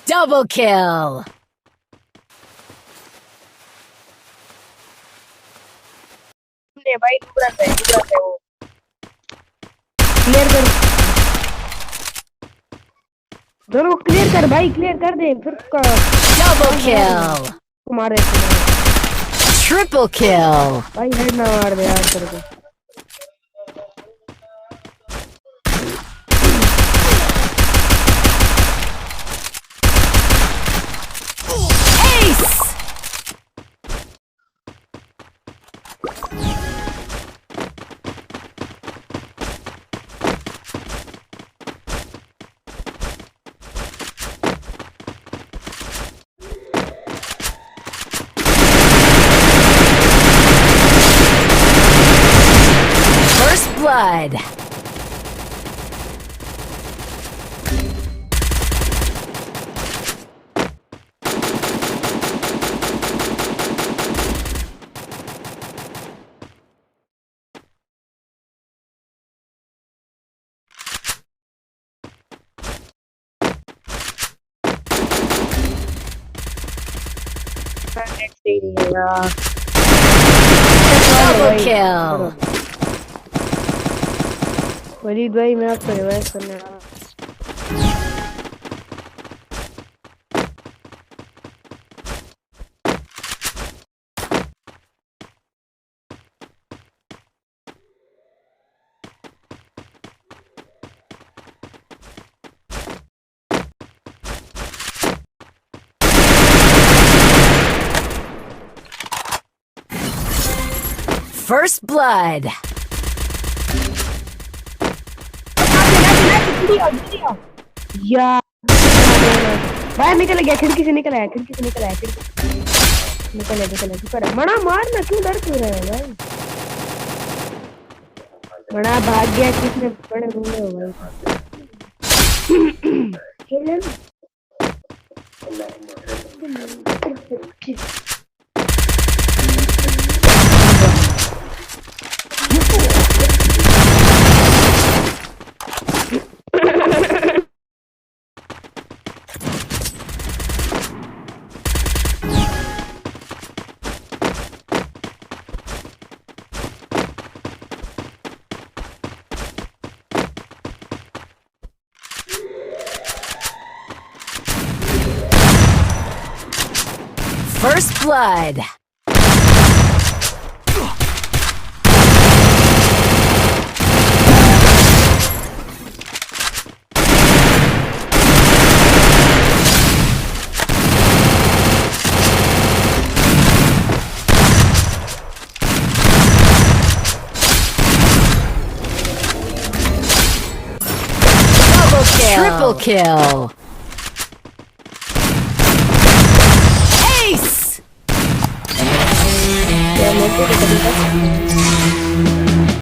Double kill! ने भाई दूसरा है वो क्लियर कर दोनों को क्लियर कर भाई क्लियर कर दे फिर Double kill! मारे Triple kill! भाई हेड ना मार दे यार तेरे को Blood. Double kill. वलीद भाई मैं आपको रिवाइव करने आ रहा हूँ First blood. यार भाई निकल गया खिड़की से निकल आया निकल मना मारना क्यों डर क्यों रहे हो भाई मना भाग गया किसने बड़े रोने हो भाई First blood. Double kill. Triple kill. Ya,